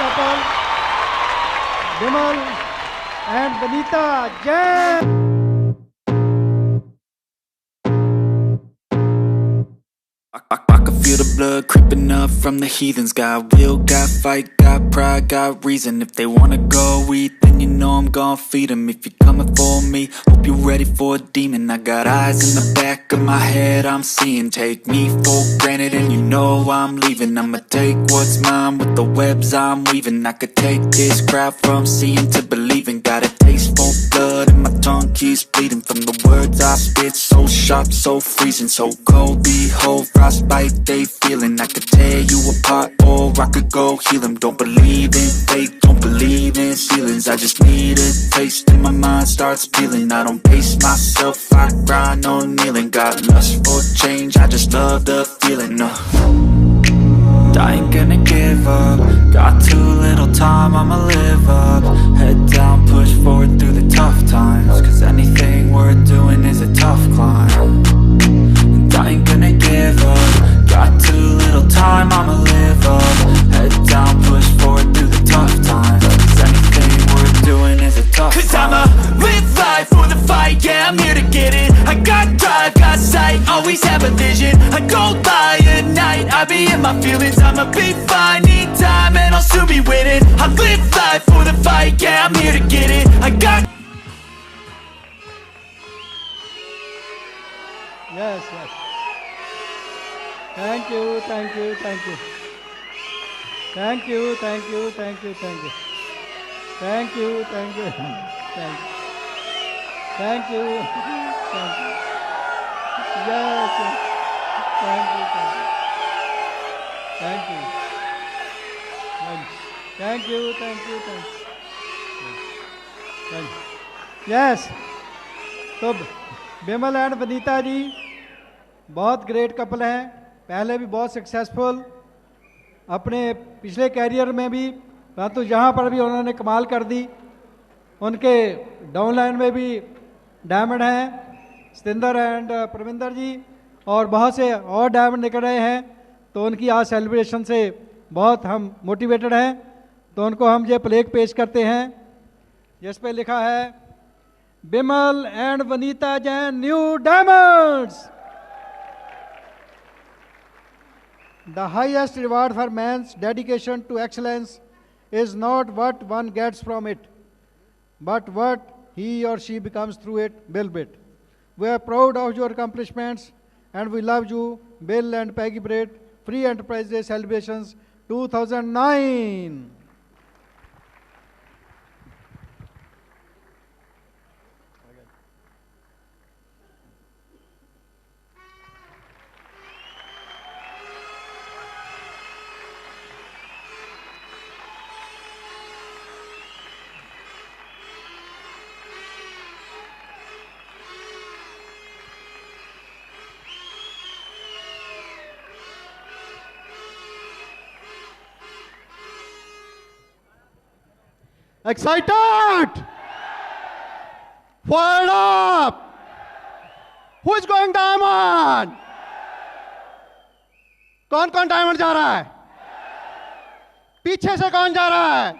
couple, Bimal and Vanita Jain. I can feel the blood creeping up from the heathens. Got will, got fight, got pride, got reason. If they wanna go eat, then you know I'm gon' feed them. If you're coming for me, hope you're ready for a demon. I got eyes in the back of my head, I'm seeing. Take me for granted and you know I'm leaving. I'ma take what's mine with the webs I'm weaving. I could take this crowd from seeing to believing. Got a taste for blood and my tongue keeps bleeding. From the words I spit, so sharp, so freezing. So cold, behold, frostbite they feeling. I could tear you apart or I could go heal them. Don't believe in fate, don't believe in ceilings. I just need a taste and my mind starts peeling. I don't pace myself, I grind on kneeling. Got lust for change, I just love the feeling. I ain't gonna give up. Got too little time, I'ma live up. Head down, push forward through the tough times. Cause anything worth doing is a tough climb. And I ain't gonna give up. Got too little time, I'ma live up. Head down, push forward through the tough times. Cause anything worth doing is a tough climb. Cause I'ma live life for the fight, yeah, I'm here to get it. I got drive, got sight, always have a vision. I go by at night, I be in my feelings. I'ma be fine, need time and I'll soon be winning. I live life for the fight, yeah, I'm here to get it. I got Yes, yes. Thank you, thank you, thank you. Thank you, thank you, thank you, thank you. Thank you, thank you, thank you. Thank you, thank you. Yes, yes. Thank you, thank you. Thank you. Thank you, thank you, thank you. Thank you. Yes. तो Bimal and Vanita जी बहुत great couple हैं, पहले भी बहुत successful अपने पिछले career में भी, परंतु यहाँ पर भी उन्होंने कमाल कर दी। उनके डाउनलाइन में भी डायमंड हैं सतिंदर एंड प्रविंदर जी, और बहुत से और डायमंड निकल रहे हैं। तो उनकी आज सेलिब्रेशन से बहुत हम मोटिवेटेड हैं। तो उनको हम ये प्लेक पेश करते हैं जिस पे लिखा है Bimal and Vanita Jain new diamonds. The highest reward for man's dedication to excellence is not what one gets from it, but what he or she becomes through it, Bill Bitt. We are proud of your accomplishments and we love you, Bill and Peggy Britt. Free Enterprise Day Celebrations 2009. Excited? Fired up? Who is going diamond? कौन कौन diamond जा रहा है? पीछे से कौन जा रहा है?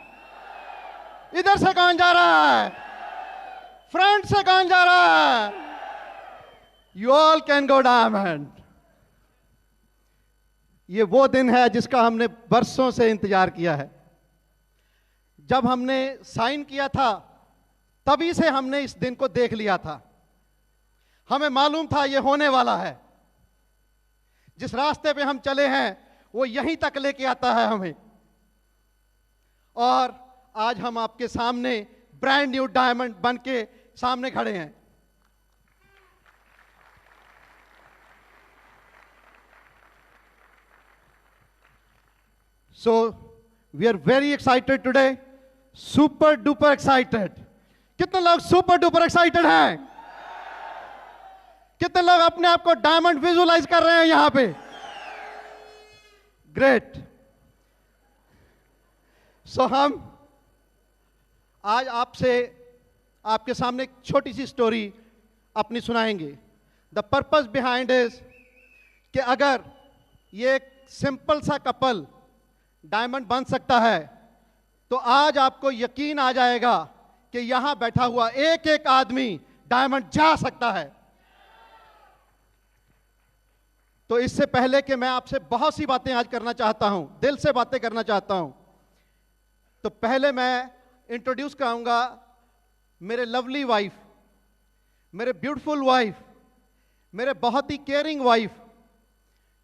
इधर से कौन जा रहा है? फ्रंट से कौन जा रहा है? You all can go diamond. ये वो दिन है जिसका हमने बरसों से इंतजार किया है। जब हमने साइन किया था तभी से हमने इस दिन को देख लिया था। हमें मालूम था ये होने वाला है। जिस रास्ते पे हम चले हैं वो यहीं तक लेके आता है हमें, और आज हम आपके सामने ब्रांड न्यू डायमंड बन के सामने खड़े हैं। So we are very excited today. Super duper excited. कितने लोग सुपर डुपर एक्साइटेड हैं? कितने लोग अपने आप को डायमंड विजुअलाइज कर रहे हैं यहां पे? ग्रेट। सो हम आज आपसे आपके सामने एक छोटी सी स्टोरी अपनी सुनाएंगे। द पर्पस बिहाइंड इज कि अगर ये एक सिंपल सा कपल डायमंड बन सकता है तो आज आपको यकीन आ जाएगा कि यहां बैठा हुआ एक एक आदमी डायमंड जा सकता है। तो इससे पहले कि मैं आपसे बहुत सी बातें आज करना चाहता हूं, दिल से बातें करना चाहता हूं, तो पहले मैं इंट्रोड्यूस कराऊंगा मेरे लवली वाइफ, मेरे ब्यूटीफुल वाइफ, मेरे बहुत ही केयरिंग वाइफ,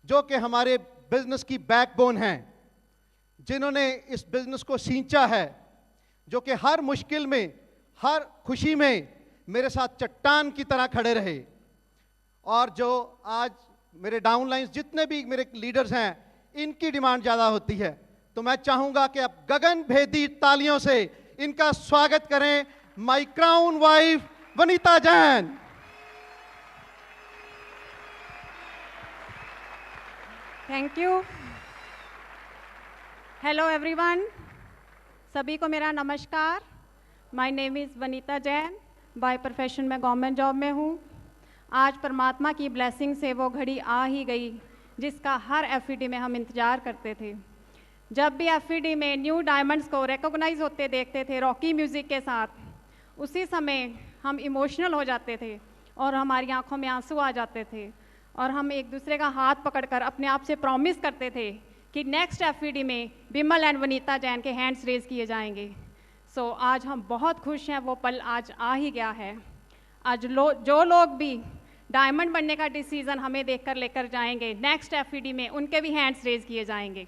जो कि हमारे बिजनेस की बैकबोन हैं, जिन्होंने इस बिजनेस को सींचा है, जो कि हर मुश्किल में, हर खुशी में मेरे साथ चट्टान की तरह खड़े रहे, और जो आज मेरे डाउनलाइंस जितने भी मेरे लीडर्स हैं, इनकी डिमांड ज़्यादा होती है। तो मैं चाहूंगा कि आप गगन भेदी तालियों से इनका स्वागत करें, my crown wife Vanita Jain. Thank you. Hello everyone, सभी को मेरा नमस्कार। My name is Vanita Jain. By profession मैं गवर्नमेंट जॉब में हूँ। आज परमात्मा की ब्लेसिंग से वो घड़ी आ ही गई जिसका हर एफईडी में हम इंतज़ार करते थे। जब भी एफईडी में न्यू डायमंड्स को रिकॉग्नाइज होते देखते थे रॉकी म्यूज़िक के साथ, उसी समय हम इमोशनल हो जाते थे और हमारी आंखों में आंसू आ जाते थे, और हम एक दूसरे का हाथ पकड़कर अपने आप से प्रॉमिस करते थे कि नेक्स्ट एफईडी में बिमल एंड वनीता जैन के हैंड्स रेज किए जाएंगे। सो आज हम बहुत खुश हैं, वो पल आज आ ही गया है। आज जो लोग भी डायमंड बनने का डिसीज़न हमें देखकर लेकर जाएंगे, नेक्स्ट एफईडी में उनके भी हैंड्स रेज किए जाएंगे।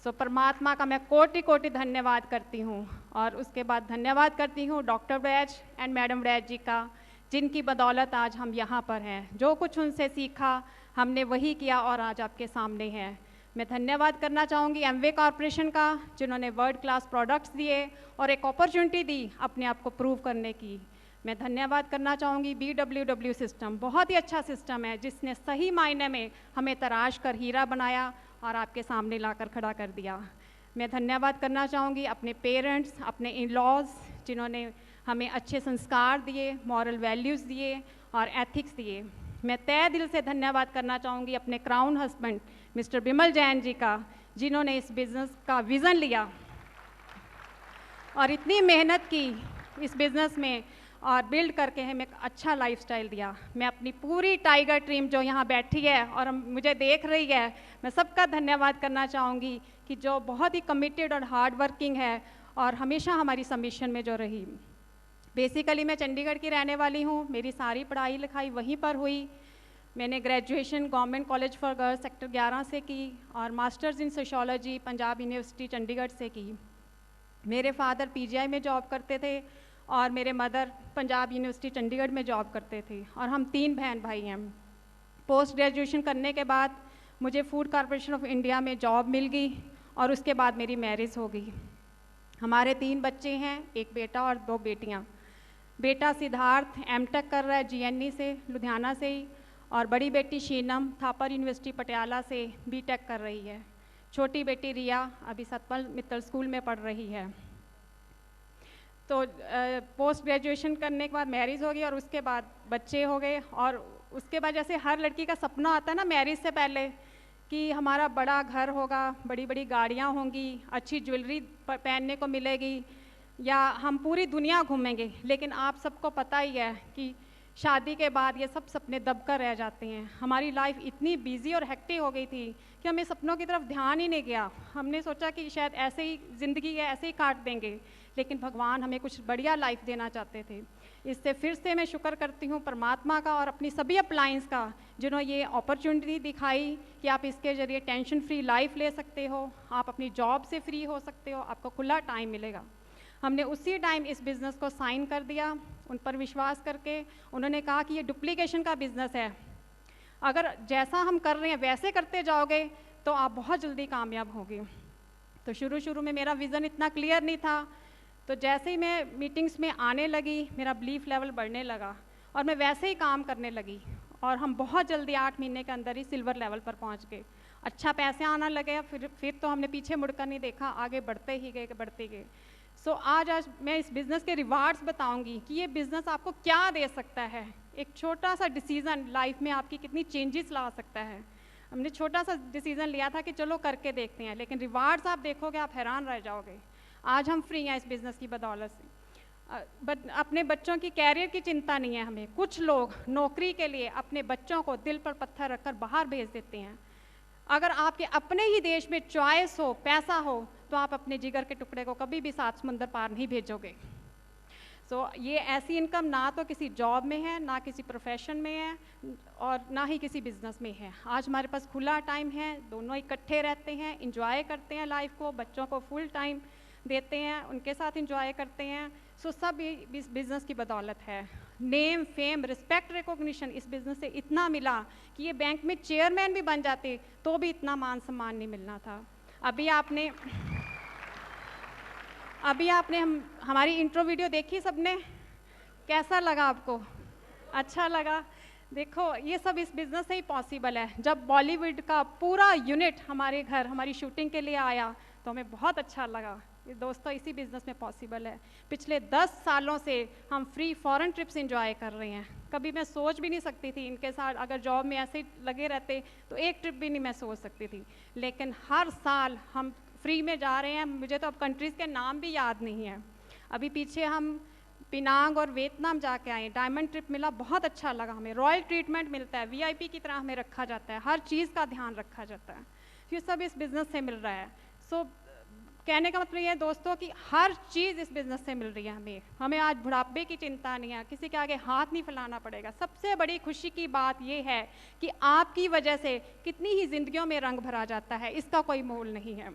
सो परमात्मा का मैं कोटि कोटि धन्यवाद करती हूँ, और उसके बाद धन्यवाद करती हूँ doctor Baij and madam Baij ji का, जिनकी बदौलत आज हम यहाँ पर हैं। जो कुछ उनसे सीखा हमने वही किया और आज आपके सामने है। मैं धन्यवाद करना चाहूँगी एमवे कॉरपोरेशन का, जिन्होंने वर्ल्ड क्लास प्रोडक्ट्स दिए और एक अपॉर्चुनिटी दी अपने आप को प्रूव करने की। मैं धन्यवाद करना चाहूँगी BWW सिस्टम, बहुत ही अच्छा सिस्टम है, जिसने सही मायने में हमें तराश कर हीरा बनाया और आपके सामने लाकर खड़ा कर दिया। मैं धन्यवाद करना चाहूँगी अपने पेरेंट्स, अपने इन-लॉज, जिन्होंने हमें अच्छे संस्कार दिए, मॉरल वैल्यूज़ दिए और एथिक्स दिए। मैं तहे दिल से धन्यवाद करना चाहूँगी अपने crown husband mister Bimal Jain ji का, जिन्होंने इस बिज़नेस का विज़न लिया और इतनी मेहनत की इस बिज़नेस में और बिल्ड करके हमें एक अच्छा लाइफस्टाइल दिया। मैं अपनी पूरी टाइगर टीम जो यहाँ बैठी है और मुझे देख रही है, मैं सबका धन्यवाद करना चाहूँगी कि जो बहुत ही कमिटेड और हार्ड वर्किंग है और हमेशा हमारी सबमिशन में जो रही। बेसिकली मैं चंडीगढ़ की रहने वाली हूँ, मेरी सारी पढ़ाई लिखाई वहीं पर हुई। मैंने graduation government college for girls sector 11 से की और masters in sociology Punjab university Chandigarh से की। मेरे फादर PGI में जॉब करते थे और मेरे मदर पंजाब यूनिवर्सिटी चंडीगढ़ में जॉब करते थे, और हम 3 बहन भाई हैं। पोस्ट ग्रेजुएशन करने के बाद मुझे फूड कॉरपोरेशन ऑफ इंडिया में जॉब मिल गई और उसके बाद मेरी मैरिज हो गई। हमारे 3 बच्चे हैं, एक बेटा और 2 बेटियाँ। बेटा सिद्धार्थ M.Tech कर रहा है GNE से, लुधियाना से ही, और बड़ी बेटी शीनम थापर यूनिवर्सिटी पटियाला से B.Tech कर रही है। छोटी बेटी रिया अभी सतपाल मित्तल स्कूल में पढ़ रही है। तो पोस्ट ग्रेजुएशन करने के बाद मैरिज हो गई और उसके बाद बच्चे हो गए, और उसके बाद जैसे हर लड़की का सपना आता है ना मैरिज से पहले कि हमारा बड़ा घर होगा, बड़ी बड़ी गाड़ियाँ होंगी, अच्छी ज्वेलरी पहनने को मिलेगी, या हम पूरी दुनिया घूमेंगे। लेकिन आप सबको पता ही है कि शादी के बाद ये सब सपने दबकर रह जाते हैं। हमारी लाइफ इतनी बिजी और हेक्टिक हो गई थी कि हमें सपनों की तरफ ध्यान ही नहीं गया। हमने सोचा कि शायद ऐसे ही ज़िंदगी है, ऐसे ही काट देंगे, लेकिन भगवान हमें कुछ बढ़िया लाइफ देना चाहते थे। इससे फिर से मैं शुक्र करती हूँ परमात्मा का और अपनी सभी अपलाइंस का, जिन्होंने ये अपॉर्चुनिटी दिखाई कि आप इसके ज़रिए टेंशन फ्री लाइफ ले सकते हो, आप अपनी जॉब से फ्री हो सकते हो, आपको खुला टाइम मिलेगा। हमने उसी टाइम इस बिज़नेस को साइन कर दिया, उन पर विश्वास करके। उन्होंने कहा कि ये डुप्लीकेशन का बिज़नेस है, अगर जैसा हम कर रहे हैं वैसे करते जाओगे तो आप बहुत जल्दी कामयाब होगे। तो शुरू में मेरा विज़न इतना क्लियर नहीं था, तो जैसे ही मैं मीटिंग्स में आने लगी मेरा बिलीफ लेवल बढ़ने लगा और मैं वैसे ही काम करने लगी, और हम बहुत जल्दी 8 महीने के अंदर ही सिल्वर लेवल पर पहुंच गए। अच्छा पैसे आना लगे, फिर तो हमने पीछे मुड़कर नहीं देखा, आगे बढ़ते ही गए। सो आज मैं इस बिज़नेस के रिवार्ड्स बताऊंगी कि ये बिज़नेस आपको क्या दे सकता है। एक छोटा सा डिसीज़न लाइफ में आपकी कितनी चेंजेस ला सकता है। हमने छोटा सा डिसीज़न लिया था कि चलो करके देखते हैं, लेकिन रिवार्ड्स आप देखोगे आप हैरान रह जाओगे। आज हम फ्री हैं इस बिज़नेस की बदौलत से। अपने बच्चों की कैरियर की चिंता नहीं है हमें। कुछ लोग नौकरी के लिए अपने बच्चों को दिल पर पत्थर रखकर बाहर भेज देते हैं। अगर आपके अपने ही देश में चॉइस हो, पैसा हो, तो आप अपने जिगर के टुकड़े को कभी भी 7 समुंदर पार नहीं भेजोगे। ये ऐसी इनकम ना तो किसी जॉब में है, ना किसी प्रोफेशन में है, और ना ही किसी बिजनेस में है। आज हमारे पास खुला टाइम है, दोनों इकट्ठे रहते हैं, इंजॉय करते हैं लाइफ को, बच्चों को फुल टाइम देते हैं, उनके साथ इंजॉय करते हैं। सब इस बिज़नेस की बदौलत है। नेम, फेम, रिस्पेक्ट, रिकॉग्निशन इस बिज़नेस से इतना मिला कि ये बैंक में चेयरमैन भी बन जाते तो भी इतना मान सम्मान नहीं मिलना था। अभी आपने हमारी इंट्रो वीडियो देखी सबने, कैसा लगा आपको? अच्छा लगा? देखो, ये सब इस बिज़नेस से ही पॉसिबल है। जब बॉलीवुड का पूरा यूनिट हमारे घर हमारी शूटिंग के लिए आया तो हमें बहुत अच्छा लगा। ये दोस्तों इसी बिज़नेस में पॉसिबल है। पिछले 10 सालों से हम फ्री फॉरेन ट्रिप्स एंजॉय कर रहे हैं। कभी मैं सोच भी नहीं सकती थी इनके साथ अगर जॉब में ऐसे लगे रहते तो एक ट्रिप भी नहीं मैं सोच सकती थी, लेकिन हर साल हम फ्री में जा रहे हैं। मुझे तो अब कंट्रीज़ के नाम भी याद नहीं है। अभी पीछे हम पिनांग और वियतनाम जाके आए, डायमंड ट्रिप मिला, बहुत अच्छा लगा हमें। रॉयल ट्रीटमेंट मिलता है, VIP की तरह हमें रखा जाता है, हर चीज़ का ध्यान रखा जाता है। ये सब इस बिज़नेस से मिल रहा है। कहने का मतलब ये है दोस्तों कि हर चीज़ इस बिज़नेस से मिल रही है हमें आज बुढ़ापे की चिंता नहीं है, किसी के आगे हाथ नहीं फैलाना पड़ेगा। सबसे बड़ी खुशी की बात ये है कि आपकी वजह से कितनी ही जिंदगियों में रंग भरा जाता है, इसका कोई मोल नहीं है।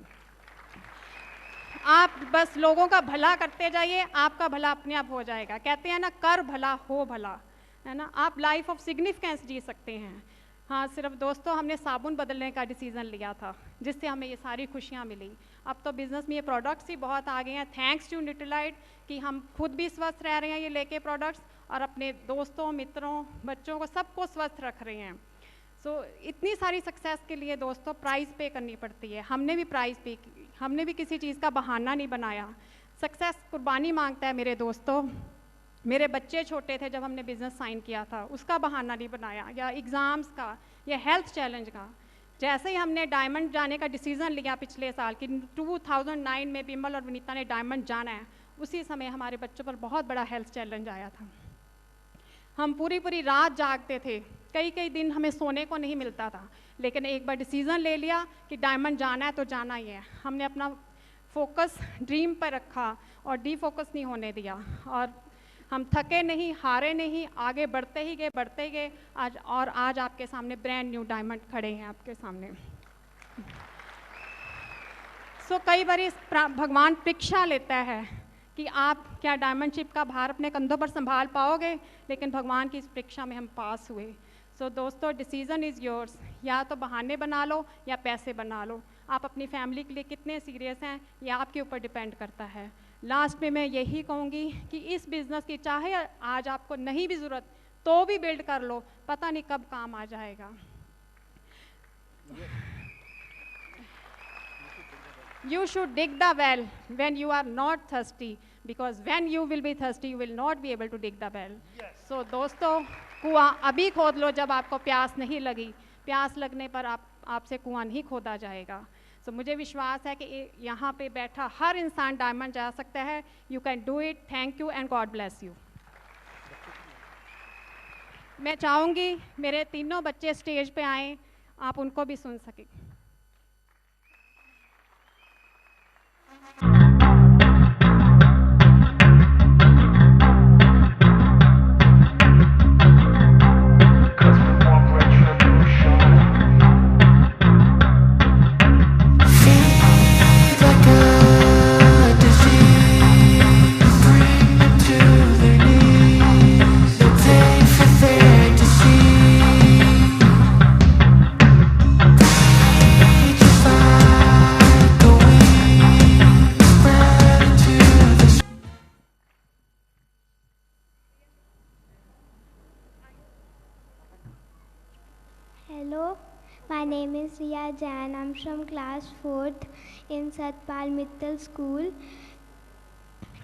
आप बस लोगों का भला करते जाइए, आपका भला अपने आप हो जाएगा। कहते हैं ना, कर भला हो भला, है ना। आप लाइफ ऑफ सिग्निफिकेंस जी सकते हैं। हाँ, सिर्फ दोस्तों हमने साबुन बदलने का डिसीज़न लिया था जिससे हमें ये सारी खुशियाँ मिली। अब तो बिज़नेस में ये प्रोडक्ट्स ही बहुत आ गए हैं, थैंक्स टू न्यूट्रीलाइट, कि हम खुद भी स्वस्थ रह रहे हैं ये लेके प्रोडक्ट्स, और अपने दोस्तों, मित्रों, बच्चों को सबको स्वस्थ रख रहे हैं। इतनी सारी सक्सेस के लिए दोस्तों प्राइस पे करनी पड़ती है। हमने भी प्राइस पे की, हमने भी किसी चीज़ का बहाना नहीं बनाया। सक्सेस कुर्बानी मांगता है मेरे दोस्तों। मेरे बच्चे छोटे थे जब हमने बिज़नेस साइन किया था, उसका बहाना नहीं बनाया, या एग्ज़ाम्स का, या हेल्थ चैलेंज का। जैसे ही हमने डायमंड जाने का डिसीज़न लिया पिछले साल कि 2009 में बिमल और विनीता ने डायमंड जाना है, उसी समय हमारे बच्चों पर बहुत बड़ा हेल्थ चैलेंज आया था। हम पूरी रात जागते थे, कई दिन हमें सोने को नहीं मिलता था, लेकिन एक बार डिसीज़न ले लिया कि डायमंड जाना है तो जाना ही है। हमने अपना फोकस ड्रीम पर रखा और डीफोकस नहीं होने दिया, और हम थके नहीं, हारे नहीं, आगे बढ़ते ही गए आज आपके सामने ब्रांड न्यू डायमंड खड़े हैं आपके सामने। कई बार भगवान परीक्षा लेता है कि आप क्या डायमंड शिप का भार अपने कंधों पर संभाल पाओगे, लेकिन भगवान की इस परीक्षा में हम पास हुए। दोस्तों, डिसीज़न इज़ योर्स। या तो बहाने बना लो या पैसे बना लो। आप अपनी फैमिली के लिए कितने सीरियस हैं ये आपके ऊपर डिपेंड करता है। लास्ट में मैं यही कहूँगी कि इस बिज़नेस की चाहे आज आपको नहीं भी ज़रूरत तो भी बिल्ड कर लो, पता नहीं कब काम आ जाएगा। You should dig the well when you are not thirsty, because when you will be thirsty you will not be able to dig the well. So दोस्तों, कुआं अभी खोद लो जब आपको प्यास नहीं लगी। प्यास लगने पर आपसे कुआं नहीं खोदा जाएगा। मुझे विश्वास है कि यहाँ पे बैठा हर इंसान डायमंड जा सकता है। You can do it. Thank you and God bless you. मैं चाहूँगी मेरे तीनों बच्चे स्टेज पे आएँ, आप उनको भी सुन सकें। Hello, my name is Riya Jain. I'm from class 4th in Satpal Mittal School.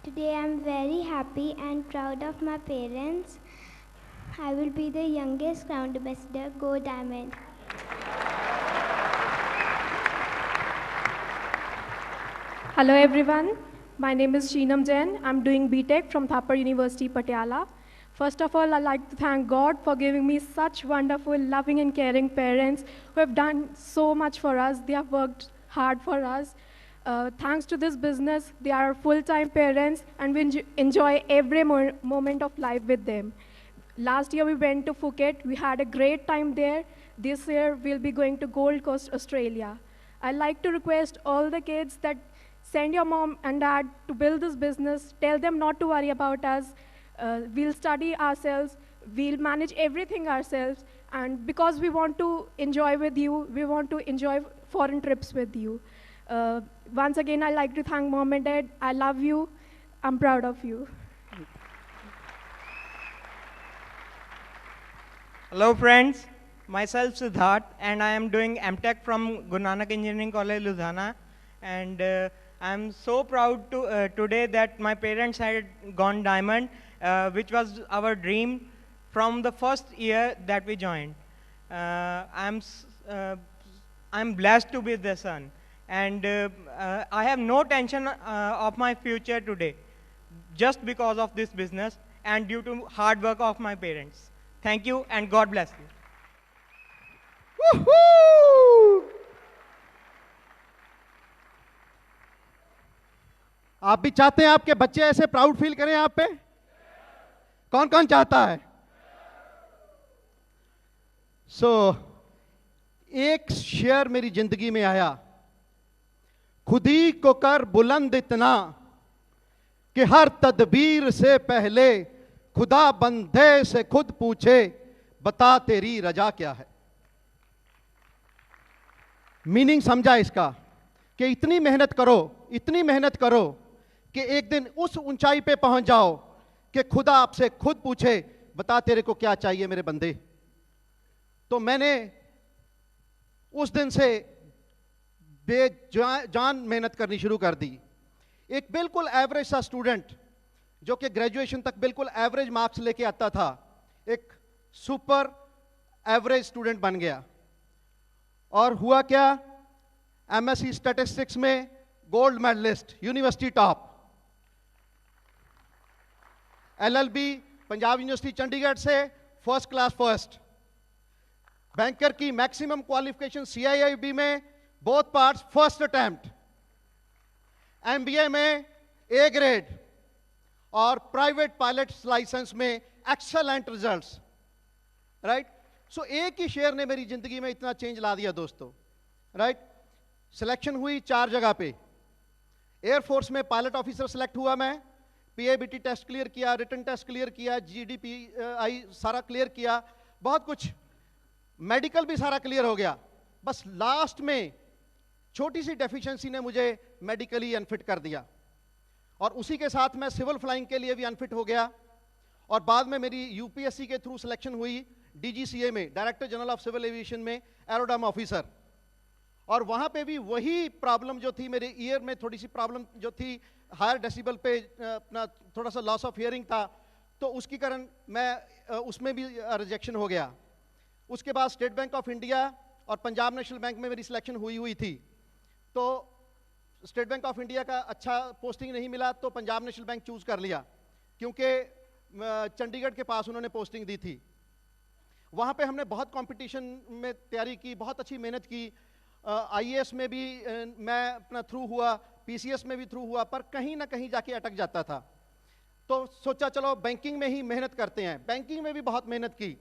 Today I'm very happy and proud of my parents. I will be the youngest crown ambassador. Go Diamond. Hello everyone, My name is Sheenam Jain. I'm doing BTech from Thapar University, Patiala. First of all, I'd like to thank God for giving me such wonderful, loving and caring parents who have done so much for us. They have worked hard for us. Thanks to this business, they are full-time parents and we enjoy every moment of life with them. Last year we went to Phuket. We had a great time there. This year we'll be going to Gold Coast, Australia. I'd like to request all the kids that send your mom and dad to build this business. Tell them not to worry about us. We'll study ourselves. We'll manage everything ourselves. And because we want to enjoy with you, we want to enjoy foreign trips with you. Once again, I'd like to thank mom and dad. I love you. I'm proud of you. Hello friends, myself Siddharth and I am doing MTech from Guru Nanak Engineering College, Ludhiana, and I am so proud today that my parents had gone diamond, which was our dream from the first year that we joined. I'm blessed to be the son, and I have no tension of my future today just because of this business and due to hard work of my parents. Thank you and God bless you. Woohoo! आप भी चाहते हैं आपके बच्चे ऐसे proud feel करें आप पे? कौन कौन चाहता है? एक शेर मेरी जिंदगी में आया, खुद ही को कर बुलंद इतना कि हर तदबीर से पहले खुदा बंदे से खुद पूछे बता तेरी रजा क्या है। मीनिंग समझा इसका कि इतनी मेहनत करो कि एक दिन उस ऊंचाई पे पहुंच जाओ कि खुदा आपसे खुद पूछे बता तेरे को क्या चाहिए मेरे बंदे। तो मैंने उस दिन से बेजान मेहनत करनी शुरू कर दी। एक बिल्कुल एवरेज सा स्टूडेंट जो कि ग्रेजुएशन तक बिल्कुल एवरेज मार्क्स लेके आता था, एक सुपर एवरेज स्टूडेंट बन गया। और हुआ क्या, एमएससी स्टैटिस्टिक्स में gold medallist, university top, LLB Punjab university Chandigarh से फर्स्ट क्लास फर्स्ट, बैंकर की मैक्सिमम क्वालिफिकेशन सीआईआईबी में both parts first attempt, MBA में ए ग्रेड और प्राइवेट पायलट लाइसेंस में एक्सेलेंट रिजल्ट्स। राइट, सो एक ही शेर ने मेरी जिंदगी में इतना चेंज ला दिया दोस्तों। राइट, सिलेक्शन हुई 4 जगह पे। एयरफोर्स में पायलट ऑफिसर सेलेक्ट हुआ मैं, पीएबीटी टेस्ट क्लियर किया, रिटन टेस्ट क्लियर किया, जीडीपीआई सारा क्लियर किया, बहुत कुछ, मेडिकल भी सारा क्लियर हो गया। बस लास्ट में छोटी सी डेफिशिएंसी ने मुझे मेडिकली अनफिट कर दिया और उसी के साथ मैं सिविल फ्लाइंग के लिए भी अनफिट हो गया। और बाद में मेरी यूपीएससी के थ्रू सिलेक्शन हुई डीजीसीए में, director general of civil aviation में एरोड्राम ऑफिसर। और वहां पे भी वही प्रॉब्लम जो थी, मेरे ईयर में थोड़ी सी प्रॉब्लम जो थी, हायर डेसिबल पे अपना थोड़ा सा लॉस ऑफ हियरिंग था, तो उसके कारण मैं उसमें भी रिजेक्शन हो गया। उसके बाद स्टेट बैंक ऑफ इंडिया और पंजाब नेशनल बैंक में मेरी सिलेक्शन हुई थी। तो स्टेट बैंक ऑफ इंडिया का अच्छा पोस्टिंग नहीं मिला तो पंजाब नेशनल बैंक चूज कर लिया, क्योंकि चंडीगढ़ के पास उन्होंने पोस्टिंग दी थी। वहाँ पे हमने बहुत कंपटीशन में तैयारी की, बहुत अच्छी मेहनत की। आईएएस में भी मैं अपना थ्रू हुआ, पीसीएस में भी थ्रू हुआ, पर कहीं ना कहीं जाके अटक जाता था। तो सोचा चलो बैंकिंग में ही मेहनत करते हैं। बैंकिंग में भी बहुत मेहनत की,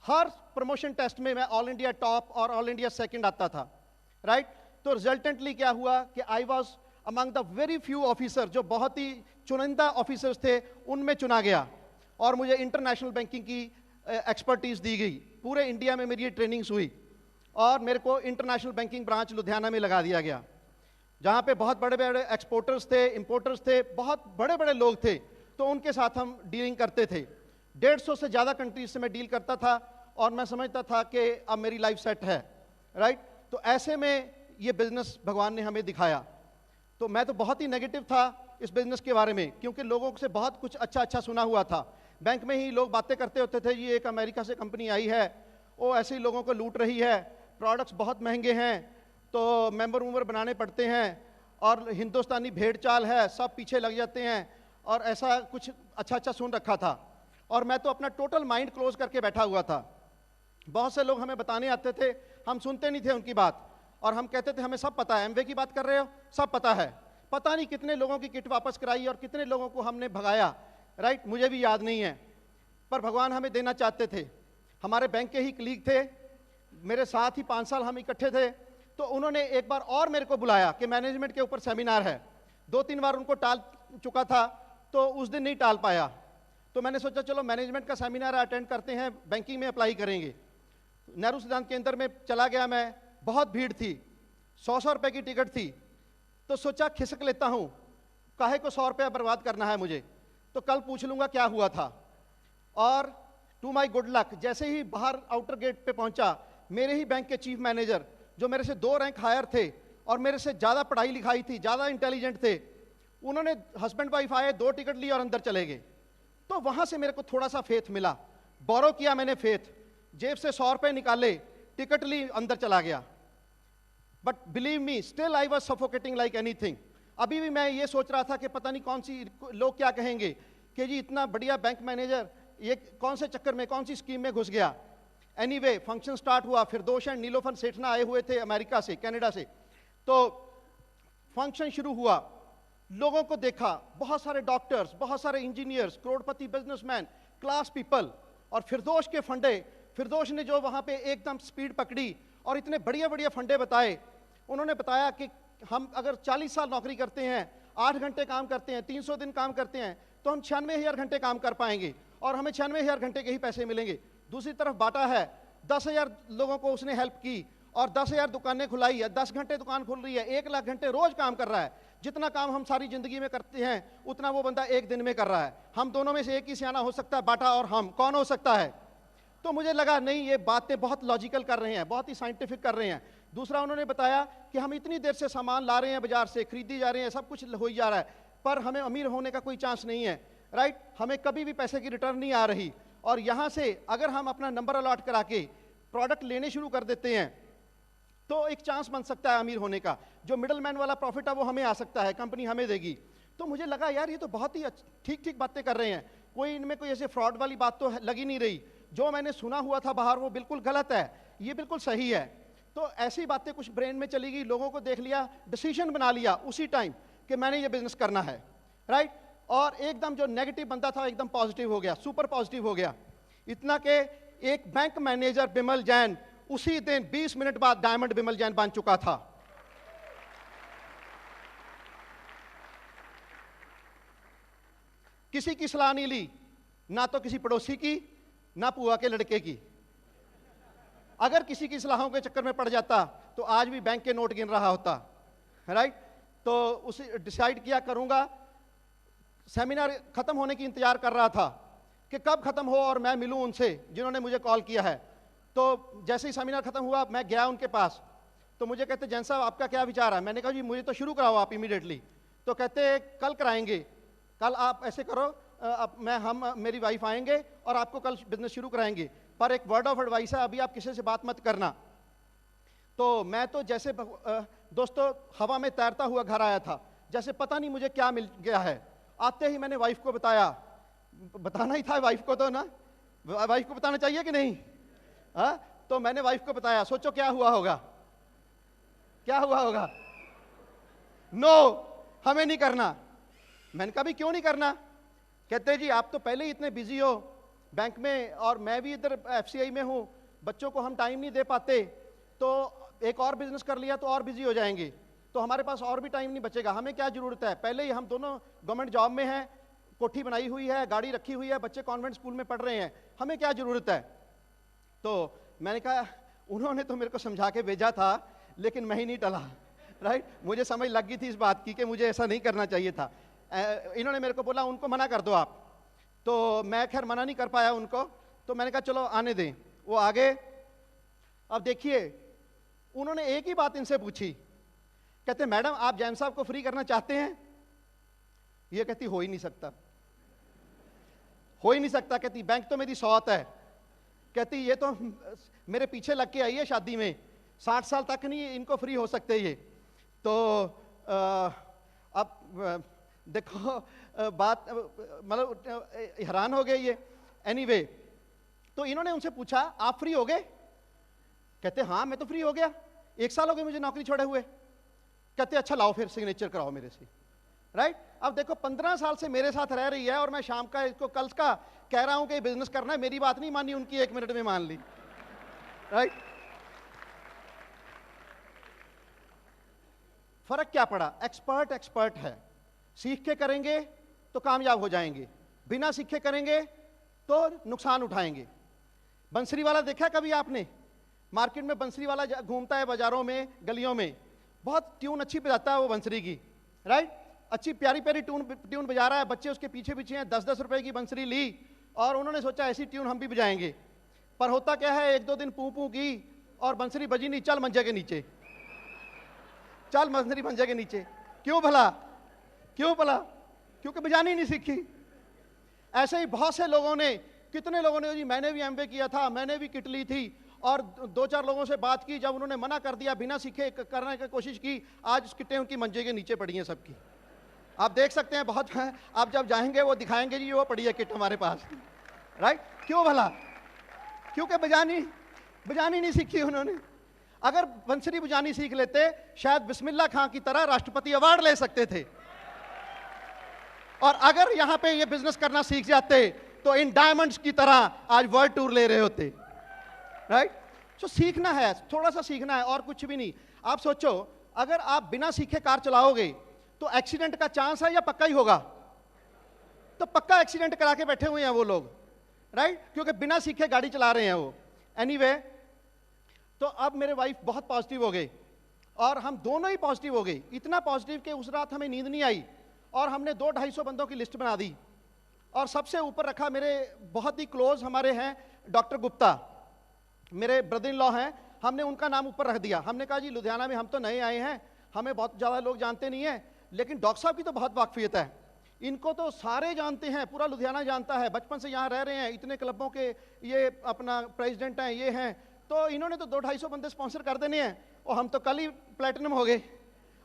हर प्रमोशन टेस्ट में मैं ऑल इंडिया टॉप और ऑल इंडिया सेकंड आता था। राइट, तो रिजल्टेंटली क्या हुआ कि I was among the very few officer, जो बहुत ही चुनिंदा ऑफिसर्स थे, उनमें चुना गया और मुझे इंटरनेशनल बैंकिंग की एक्सपर्टीज दी गई। पूरे इंडिया में मेरी ये ट्रेनिंग्स हुई और मेरे को इंटरनेशनल बैंकिंग ब्रांच लुधियाना में लगा दिया गया, जहाँ पे बहुत बड़े बड़े एक्सपोर्टर्स थे, इंपोर्टर्स थे, बहुत बड़े बड़े लोग थे, तो उनके साथ हम डीलिंग करते थे। 150 से ज़्यादा कंट्रीज से मैं डील करता था और मैं समझता था कि अब मेरी लाइफ सेट है। राइट, तो ऐसे में ये बिजनेस भगवान ने हमें दिखाया। तो मैं तो बहुत ही नेगेटिव था इस बिजनेस के बारे में, क्योंकि लोगों से बहुत कुछ अच्छा सुना हुआ था। बैंक में ही लोग बातें करते होते थे, ये एक अमेरिका से कंपनी आई है, वो ऐसे ही लोगों को लूट रही है, प्रोडक्ट्स बहुत महंगे हैं, तो मेंबर बनाने पड़ते हैं, और हिंदुस्तानी भेड़ चाल है, सब पीछे लग जाते हैं, और ऐसा कुछ अच्छा अच्छा सुन रखा था। और मैं तो अपना टोटल माइंड क्लोज करके बैठा हुआ था। बहुत से लोग हमें बताने आते थे, हम सुनते नहीं थे उनकी बात, और हम कहते थे हमें सब पता है। एमवे की बात कर रहे हो, सब पता है। पता नहीं कितने लोगों की किट वापस कराई और कितने लोगों को हमने भगाया, राइट, मुझे भी याद नहीं है, पर भगवान हमें देना चाहते थे। हमारे बैंक के ही कलीग थे, मेरे साथ ही 5 साल हम इकट्ठे थे, तो उन्होंने एक बार और मेरे को बुलाया कि मैनेजमेंट के ऊपर सेमिनार है। 2-3 बार उनको टाल चुका था, तो उस दिन नहीं टाल पाया। तो मैंने सोचा चलो मैनेजमेंट का सेमिनार अटेंड करते हैं, बैंकिंग में अप्लाई करेंगे। नेहरू सिद्धांत केंद्र में चला गया मैं, बहुत भीड़ थी, 100 रुपए की टिकट थी। तो सोचा खिसक लेता हूं, काहे को 100 रुपया बर्बाद करना है मुझे, तो कल पूछ लूंगा क्या हुआ था। और टू माई गुड लक, जैसे ही बाहर आउटर गेट पे पहुंचा, मेरे ही बैंक के चीफ मैनेजर, जो मेरे से 2 रैंक हायर थे और मेरे से ज़्यादा पढ़ाई लिखाई थी, ज़्यादा इंटेलिजेंट थे, उन्होंने हस्बैंड वाइफ आए, 2 टिकट ली और अंदर चले गए। तो वहां से मेरे को थोड़ा सा फेथ मिला, बोरो किया मैंने फेथ, जेब से 100 रुपए निकाले, टिकट ली, अंदर चला गया। But believe me, still I was suffocating like anything. अभी भी मैं ये सोच रहा था कि पता नहीं कौन सी लोग क्या कहेंगे कि जी इतना बढ़िया बैंक मैनेजर ये कौन से चक्कर में, कौन सी स्कीम में घुस गया। एनीवे, फंक्शन स्टार्ट हुआ। फिरदौश एंड नीलोफर सेठना आए हुए थे अमेरिका से, कनाडा से। तो फंक्शन शुरू हुआ, लोगों को देखा, बहुत सारे डॉक्टर्स, बहुत सारे इंजीनियर्स, करोड़पति बिजनेसमैन, क्लास पीपल, और फिरदौश के फंडे। फिरदौश ने जो वहां पे एकदम स्पीड पकड़ी और इतने बढ़िया बढ़िया फंडे बताए। उन्होंने बताया कि हम अगर 40 साल नौकरी करते हैं, 8 घंटे काम करते हैं, 300 दिन काम करते हैं, तो हम 96,000 घंटे काम कर पाएंगे और हमें 96,000 घंटे के ही पैसे मिलेंगे। दूसरी तरफ बाटा है, 10,000 लोगों को उसने हेल्प की और 10,000 दुकानें खुलाई है, 10 घंटे दुकान खुल रही है, 1 लाख घंटे रोज काम कर रहा है। जितना काम हम सारी जिंदगी में करते हैं उतना वो बंदा 1 दिन में कर रहा है। हम दोनों में से एक ही सियाना हो सकता है, बाटा और हम, कौन हो सकता है? तो मुझे लगा नहीं, ये बातें बहुत लॉजिकल कर रहे हैं, बहुत ही साइंटिफिक कर रहे हैं। दूसरा, उन्होंने बताया कि हम इतनी देर से सामान ला रहे हैं, बाजार से खरीदी जा रहे हैं, सब कुछ हो ही जा रहा है, पर हमें अमीर होने का कोई चांस नहीं है, राइट। हमें कभी भी पैसे की रिटर्न नहीं आ रही, और यहां से अगर हम अपना नंबर अलॉट करा के प्रोडक्ट लेने शुरू कर देते हैं तो एक चांस बन सकता है अमीर होने का। जो मिडल मैन वाला प्रॉफिट है वो हमें आ सकता है, कंपनी हमें देगी। तो मुझे लगा यार ये तो बहुत ही ठीक ठीक बातें कर रहे हैं, कोई इनमें कोई ऐसे फ्रॉड वाली बात तो लगी नहीं रही। जो मैंने सुना हुआ था बाहर वो बिल्कुल गलत है, ये बिल्कुल सही है। तो ऐसी बातें कुछ ब्रेन में चली गई, लोगों को देख लिया, डिसीजन बना लिया उसी टाइम कि मैंने ये बिजनेस करना है, राइट। और एकदम जो नेगेटिव बनता था एकदम पॉजिटिव हो गया, सुपर पॉजिटिव हो गया। इतना कि एक बैंक मैनेजर बिमल जैन उसी दिन 20 मिनट बाद डायमंड बिमल जैन बन चुका था। किसी की सलाह नहीं ली, ना तो किसी पड़ोसी की, ना पुआ के लड़के की। अगर किसी की सलाहों के चक्कर में पड़ जाता तो आज भी बैंक के नोट गिन रहा होता, राइट। तो उसे डिसाइड किया करूंगा। सेमिनार खत्म होने की इंतजार कर रहा था कि कब खत्म हो और मैं मिलूं उनसे जिन्होंने मुझे कॉल किया है। तो जैसे ही सेमिनार खत्म हुआ मैं गया उनके पास, तो मुझे कहते जैन साहब आपका क्या विचार है? मैंने कहा जी मुझे तो शुरू कराओ आप इमीडिएटली। तो कहते कल कराएंगे, कल आप ऐसे करो, मेरी वाइफ आएंगे और आपको कल बिजनेस शुरू कराएंगे, पर एक वर्ड ऑफ एडवाइस है, अभी आप किसी से बात मत करना। तो मैं तो जैसे दोस्तों हवा में तैरता हुआ घर आया था, जैसे पता नहीं मुझे क्या मिल गया है। आते ही मैंने वाइफ को बताया, बताना ही था वाइफ को, तो ना वाइफ को बताना चाहिए कि नहीं? हाँ, तो मैंने वाइफ को बताया। सोचो क्या हुआ होगा, क्या हुआ होगा? नो, हमें नहीं करना। मैंने कहा भी क्यों नहीं करना? कहते जी आप तो पहले ही इतने बिजी हो बैंक में और मैं भी इधर एफसीआई में हूं, बच्चों को हम टाइम नहीं दे पाते, तो एक और बिजनेस कर लिया तो और बिजी हो जाएंगे, तो हमारे पास और भी टाइम नहीं बचेगा। हमें क्या जरूरत है, पहले ही हम दोनों गवर्नमेंट जॉब में हैं, कोठी बनाई हुई है, गाड़ी रखी हुई है, बच्चे कॉन्वेंट स्कूल में पढ़ रहे हैं, हमें क्या जरूरत है? तो मैंने कहा, उन्होंने तो मेरे को समझा के भेजा था लेकिन मैं ही नहीं टला, राइट। मुझे समझ लग गई थी इस बात की कि मुझे ऐसा नहीं करना चाहिए था। इन्होंने मेरे को बोला उनको मना कर दो आप, तो मैं खैर मना नहीं कर पाया उनको। तो मैंने कहा चलो आने दें, वो आगे। अब देखिए उन्होंने एक ही बात इनसे पूछी, कहते मैडम आप जैन साहब को फ्री करना चाहते हैं? ये कहती हो ही नहीं सकता, हो ही नहीं सकता। कहती बैंक तो मेरी सौत है। कहती ये तो मेरे पीछे लग के आई है शादी में, 60 साल तक नहीं इनको फ्री हो सकते ये। तो अब देखो बात मतलब हैरान हो गए ये। एनीवे, तो इन्होंने उनसे पूछा आप फ्री हो गए? कहते हाँ मैं तो फ्री हो गया, 1 साल हो गए मुझे नौकरी छोड़े हुए। कहते अच्छा लाओ फिर सिग्नेचर कराओ मेरे से। राइट, अब देखो 15 साल से मेरे साथ रह रही है और मैं शाम का इसको कल का कह रहा हूं कि बिजनेस करना है, मेरी बात नहीं मानी, उनकी 1 मिनट में मान ली। राइट, फर्क क्या पड़ा? एक्सपर्ट है, सीख के करेंगे तो कामयाब हो जाएंगे, बिना सीखे करेंगे तो नुकसान उठाएंगे। बंसरी वाला देखा कभी आपने? मार्केट में बंसरी वाला घूमता है बाजारों में, गलियों में, बहुत ट्यून अच्छी बजाता है वो बंसरी की। राइट, अच्छी प्यारी प्यारी ट्यून बजा रहा है, बच्चे उसके पीछे पीछे हैं, 10-10 रुपए की बंसरी ली और उन्होंने सोचा ऐसी ट्यून हम भी बजाएंगे। पर होता क्या है, 1-2 दिन पू पू की और बंसरी बजी नहीं, चल मंजे के नीचे, चल बंसरी मंजे के नीचे। क्यों भला? क्योंकि बजानी नहीं सीखी। ऐसे ही बहुत से लोगों ने, कितने लोगों ने, जी मैंने भी एमबीए किया था, मैंने भी किट ली थी और 2-4 लोगों से बात की, जब उन्होंने मना कर दिया, बिना सीखे करने की कोशिश की, आज उस किटें उनकी मंजे के नीचे पड़ी हैं सबकी। आप देख सकते हैं, बहुत हैं, आप जब जाएंगे वो दिखाएंगे जी वो पड़ी है किट हमारे पास। राइट, क्यों भला? क्योंकि बजानी नहीं सीखी उन्होंने। अगर बंसरी बजानी सीख लेते शायद बिस्मिल्लाह खां की तरह राष्ट्रपति अवार्ड ले सकते थे, और अगर यहां पे ये बिजनेस करना सीख जाते तो इन डायमंड्स की तरह आज वर्ल्ड टूर ले रहे होते। राइट, तो सीखना है, थोड़ा सा सीखना है और कुछ भी नहीं। आप सोचो, अगर आप बिना सीखे कार चलाओगे तो एक्सीडेंट का चांस है या पक्का ही होगा? तो पक्का एक्सीडेंट करा के बैठे हुए हैं वो लोग। राइट, क्योंकि बिना सीखे गाड़ी चला रहे हैं वो। एनीवे, तो अब मेरे वाइफ बहुत पॉजिटिव हो गए और हम दोनों ही पॉजिटिव हो गए, इतना पॉजिटिव कि उस रात हमें नींद नहीं आई और हमने 200-250 बंदों की लिस्ट बना दी और सबसे ऊपर रखा, मेरे बहुत ही क्लोज हमारे हैं डॉक्टर गुप्ता, मेरे ब्रदर इन लॉ हैं, हमने उनका नाम ऊपर रख दिया। हमने कहा जी लुधियाना में हम तो नए आए हैं, हमें बहुत ज़्यादा लोग जानते नहीं हैं, लेकिन डॉक्टर साहब की तो बहुत वाकफियत है, इनको तो सारे जानते हैं, पूरा लुधियाना जानता है, बचपन से यहाँ रह रहे हैं, इतने क्लबों के ये अपना प्रेसिडेंट हैं, ये हैं, तो इन्होंने तो 200-250 बंदे स्पॉन्सर कर देने हैं और हम तो कल ही प्लेटिनम हो गए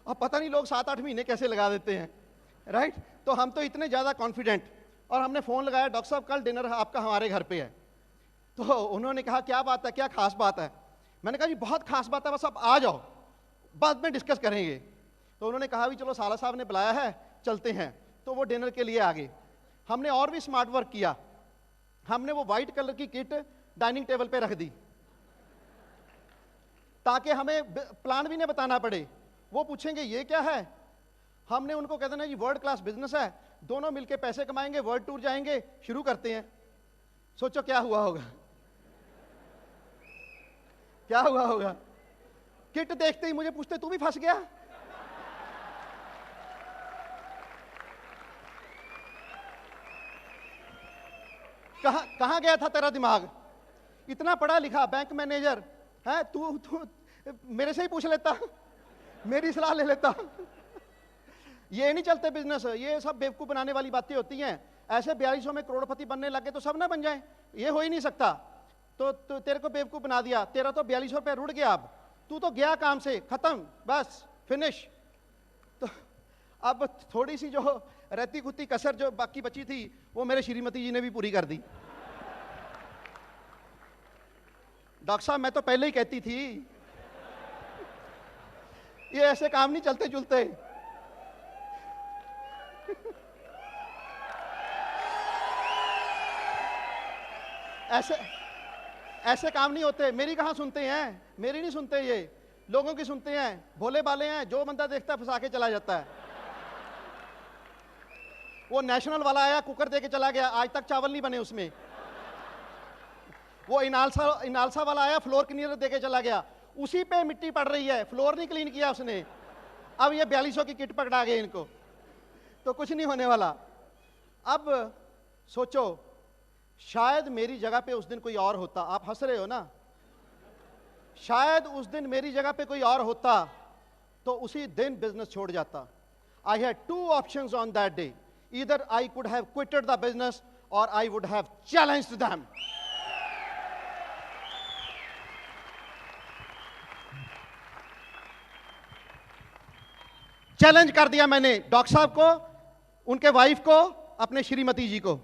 और पता नहीं लोग 7-8 महीने कैसे लगा देते हैं। राइट, तो हम तो इतने ज़्यादा कॉन्फिडेंट। और हमने फ़ोन लगाया, डॉक्टर साहब कल डिनर आपका हमारे घर पे है। तो उन्होंने कहा क्या बात है, क्या खास बात है? मैंने कहा जी बहुत खास बात है, बस आप आ जाओ, बाद में डिस्कस करेंगे। तो उन्होंने कहा भी चलो साला साहब ने बुलाया है, चलते हैं। तो वो डिनर के लिए आ गए। हमने और भी स्मार्ट वर्क किया, हमने वो वाइट कलर की किट डाइनिंग टेबल पे रख दी ताकि हमें प्लान भी नहीं बताना पड़े। वो पूछेंगे ये क्या है, हमने उनको कह देना जी वर्ल्ड क्लास बिजनेस है, दोनों मिलके पैसे कमाएंगे, वर्ल्ड टूर जाएंगे, शुरू करते हैं। सोचो क्या हुआ होगा, क्या हुआ होगा? किट देखते ही मुझे पूछते तू भी फंस गया? कहां गया था तेरा दिमाग? इतना पढ़ा लिखा बैंक मैनेजर है तू मेरे से ही पूछ लेता, मेरी सलाह ले लेता। ये नहीं चलते बिजनेस, ये सब बेवकूफ बनाने वाली बातें होती हैं। ऐसे 4200 में करोड़पति बनने लगे तो सब ना बन जाए, ये हो ही नहीं सकता। तो तेरे को बेवकूफ बना दिया, तेरा तो 4200 रुपये रुड़ गया, अब तू तो गया काम से, खत्म, बस फिनिश। तो अब थोड़ी सी जो रहती खुती कसर जो बाकी बची थी वो मेरे श्रीमती जी ने भी पूरी कर दी। डॉक्टर साहब मैं तो पहले ही कहती थी ये ऐसे काम नहीं चलते जुलते। ऐसे काम नहीं होते। मेरी कहाँ सुनते हैं, मेरी नहीं सुनते, ये लोगों की सुनते हैं। भोले भाले हैं, जो बंदा देखता है फंसा के चला जाता है। वो नेशनल वाला आया, कुकर दे के चला गया, आज तक चावल नहीं बने उसमें। वो इनालसा वाला आया, फ्लोर क्लीनर दे के चला गया, उसी पे मिट्टी पड़ रही है, फ्लोर नहीं क्लीन किया उसने। अब ये 4200 की किट पकड़ा गए इनको, तो कुछ नहीं होने वाला। अब सोचो शायद मेरी जगह पे उस दिन कोई और होता। आप हंस रहे हो ना, शायद उस दिन मेरी जगह पे कोई और होता तो उसी दिन बिजनेस छोड़ जाता। I had 2 options on that day, either I could have quitted the business और I would have challenged them. Challenge कर दिया मैंने डॉक्टर साहब को, उनके वाइफ को, अपने श्रीमती जी को,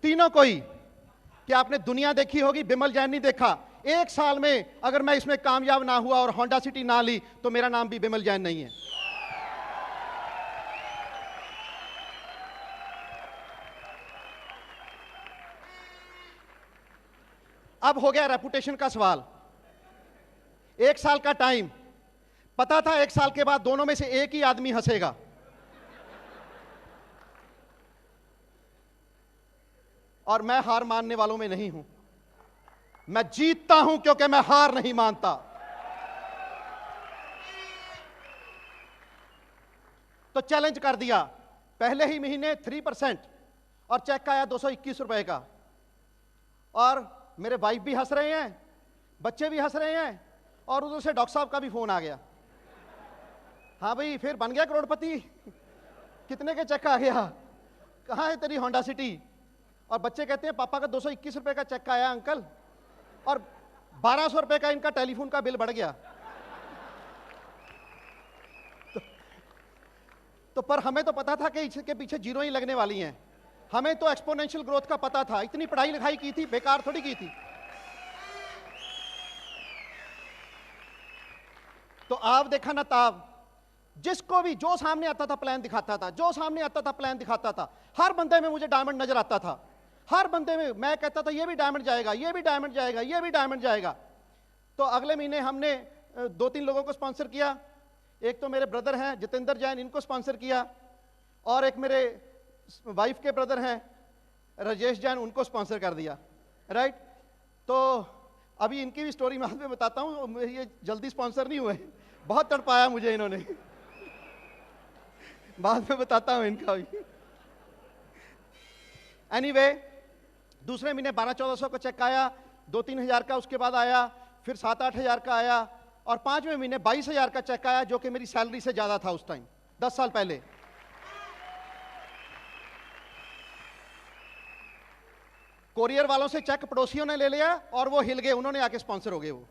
तीनों को ही, कि आपने दुनिया देखी होगी, बिमल जैन नहीं देखा। 1 साल में अगर मैं इसमें कामयाब ना हुआ और होंडा सिटी ना ली तो मेरा नाम भी बिमल जैन नहीं है। अब हो गया रेपुटेशन का सवाल। 1 साल का टाइम, पता था 1 साल के बाद दोनों में से एक ही आदमी हंसेगा। और मैं हार मानने वालों में नहीं हूं, मैं जीतता हूं क्योंकि मैं हार नहीं मानता। तो चैलेंज कर दिया, पहले ही महीने 3% और चेक आया 221 रुपए का। और मेरे वाइफ भी हंस रहे हैं, बच्चे भी हंस रहे हैं, और उधर से डॉक्टर साहब का भी फोन आ गया, हाँ भाई फिर बन गया करोड़पति, कितने के चेक आ गया, कहाँ है तेरी होंडा सिटी। और बच्चे कहते हैं पापा का 221 रुपए का चेक आया अंकल, और 1200 रुपए का इनका टेलीफोन का बिल बढ़ गया। तो पर हमें तो पता था कि इसके पीछे जीरो ही लगने वाली हैं, हमें तो एक्सपोनेंशियल ग्रोथ का पता था, इतनी पढ़ाई लिखाई की थी, बेकार थोड़ी की थी। तो आप देखा ना ताब, जिसको भी जो सामने आता था प्लान दिखाता था, जो सामने आता था प्लान दिखाता था। हर बंदे में मुझे डायमंड नजर आता था, हर बंदे में मैं कहता था ये भी डायमंड जाएगा, ये भी डायमंड जाएगा, ये भी डायमंड जाएगा। तो अगले महीने हमने 2-3 लोगों को स्पॉन्सर किया। एक तो मेरे ब्रदर हैं जितेंद्र जैन, इनको स्पॉन्सर किया, और एक मेरे वाइफ के ब्रदर हैं राजेश जैन, उनको स्पॉन्सर कर दिया, राइट। तो अभी इनकी भी स्टोरी बाद में बताता हूँ, ये जल्दी स्पॉन्सर नहीं हुए, बहुत तड़पाया मुझे इन्होंने, बाद में बताता हूँ इनका भी। एनीवे, दूसरे महीने 1200-1400 का चेक आया, 2-3 हज़ार का उसके बाद आया, फिर 7-8 हज़ार का आया, और 5वें महीने 22 हज़ार का चेक आया, जो कि मेरी सैलरी से ज्यादा था उस टाइम, 10 साल पहले। कोरियर वालों से चेक पड़ोसियों ने ले लिया और वो हिल गए, उन्होंने आके स्पॉन्सर हो गए वो,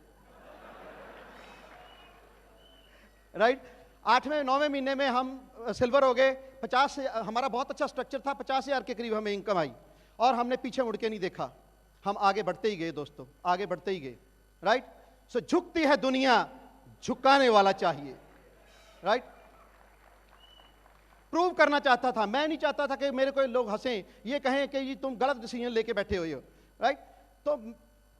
राइट। 8वें-9वें महीने में हम सिल्वर हो गए, 50 हमारा बहुत अच्छा स्ट्रक्चर था, 50 हज़ार के करीब हमें इनकम आई, और हमने पीछे मुड़ के नहीं देखा, हम आगे बढ़ते ही गए दोस्तों, आगे बढ़ते ही गए, राइट। सो झुकती है दुनिया, झुकाने वाला चाहिए, राइट। प्रूव करना चाहता था, मैं नहीं चाहता था कि मेरे को लोग हंसें, ये कहें कि ये तुम गलत डिसीजन लेके बैठे हुए हो, राइट। तो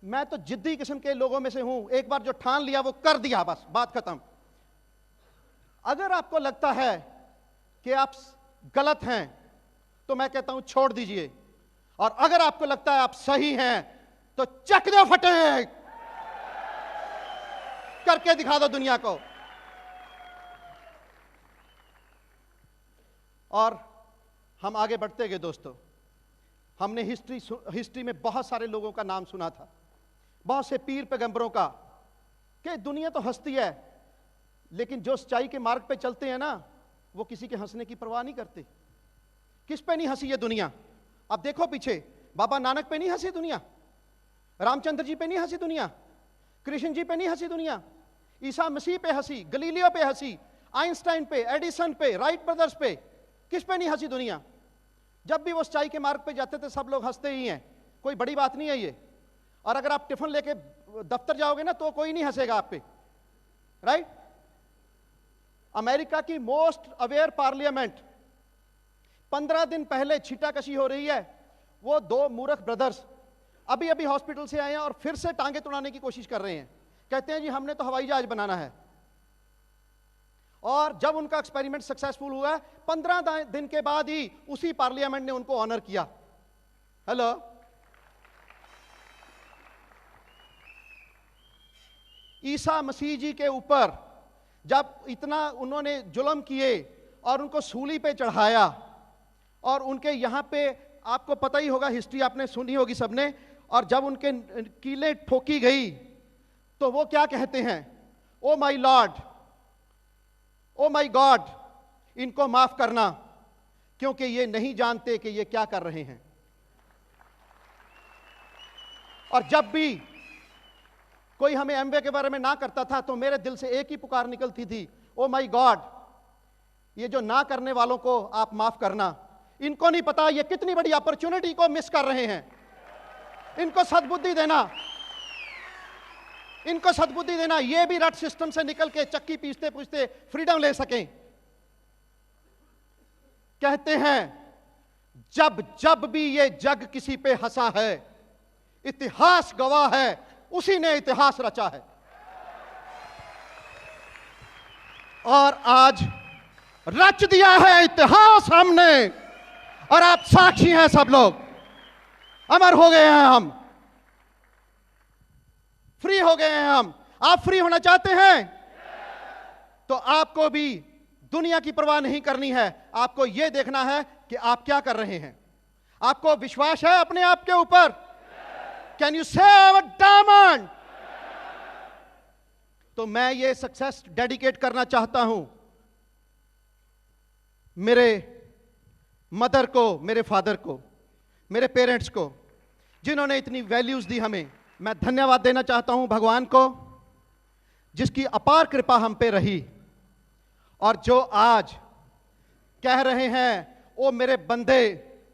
मैं तो जिद्दी किस्म के लोगों में से हूं, एक बार जो ठान लिया वो कर दिया, बस बात खत्म। अगर आपको लगता है कि आप गलत हैं तो मैं कहता हूं छोड़ दीजिए, और अगर आपको लगता है आप सही हैं तो चक दो फटे, करके दिखा दो दुनिया को। और हम आगे बढ़ते गए दोस्तों। हमने हिस्ट्री में बहुत सारे लोगों का नाम सुना था, बहुत से पीर पैगंबरों का, कि दुनिया तो हंसती है, लेकिन जो सच्चाई के मार्ग पे चलते हैं ना, वो किसी के हंसने की परवाह नहीं करते। किस पे नहीं हंसी ये दुनिया? अब देखो पीछे, बाबा नानक पे नहीं हंसी दुनिया, रामचंद्र जी पे नहीं हंसी दुनिया, कृष्ण जी पे नहीं हंसी दुनिया, ईसा मसीह पे हंसी, गलीलियो पे हंसी, आइंस्टाइन पे, एडिसन पे, राइट ब्रदर्स पे, किस पे नहीं हंसी दुनिया? जब भी वो सच्चाई के मार्ग पे जाते थे सब लोग हंसते ही हैं, कोई बड़ी बात नहीं है ये। और अगर आप टिफिन लेके दफ्तर जाओगे ना तो कोई नहीं हंसेगा आप पे, राइट। अमेरिका की मोस्ट अवेयर पार्लियामेंट, 15 दिन पहले छीटाकशी हो रही है, वो 2 मूर्ख ब्रदर्स अभी अभी हॉस्पिटल से आए हैं और फिर से टांगे तुड़ाने की कोशिश कर रहे हैं। कहते हैं जी हमने तो हवाई जहाज बनाना है, और जब उनका एक्सपेरिमेंट सक्सेसफुल हुआ, 15 दिन के बाद ही उसी पार्लियामेंट ने उनको ऑनर किया। हेलो, ईसा मसीह जी के ऊपर जब इतना उन्होंने जुल्म किए और उनको सूली पे चढ़ाया, और उनके यहां पे आपको पता ही होगा, हिस्ट्री आपने सुनी होगी सबने, और जब उनके कीलें ठोकी गई तो वो क्या कहते हैं? Oh my Lord, oh my God, इनको माफ करना, क्योंकि ये नहीं जानते कि ये क्या कर रहे हैं। और जब भी कोई हमें एमवे के बारे में ना करता था तो मेरे दिल से एक ही पुकार निकलती थी, ओ माय गॉड, ये जो ना करने वालों को आप माफ करना, इनको नहीं पता ये कितनी बड़ी अपॉर्चुनिटी को मिस कर रहे हैं। इनको सद्बुद्धि देना, इनको सद्बुद्धि देना, ये भी रट सिस्टम से निकल के चक्की पीसते पूछते फ्रीडम ले सकें। कहते हैं जब जब भी ये जग किसी पे हंसा है, इतिहास गवाह है उसी ने इतिहास रचा है। और आज रच दिया है इतिहास हमने, और आप साक्षी हैं, सब लोग अमर हो गए हैं, हम फ्री हो गए हैं। हम आप फ्री होना चाहते हैं तो आपको भी दुनिया की परवाह नहीं करनी है, आपको यह देखना है कि आप क्या कर रहे हैं। आपको विश्वास है अपने आप के ऊपर? कैन यू से आई एम अ डायमंड? तो मैं ये सक्सेस डेडिकेट करना चाहता हूं मेरे मदर को, मेरे फादर को, मेरे पेरेंट्स को, जिन्होंने इतनी वैल्यूज दी हमें। मैं धन्यवाद देना चाहता हूं भगवान को, जिसकी अपार कृपा हम पे रही, और जो आज कह रहे हैं ओ मेरे बंदे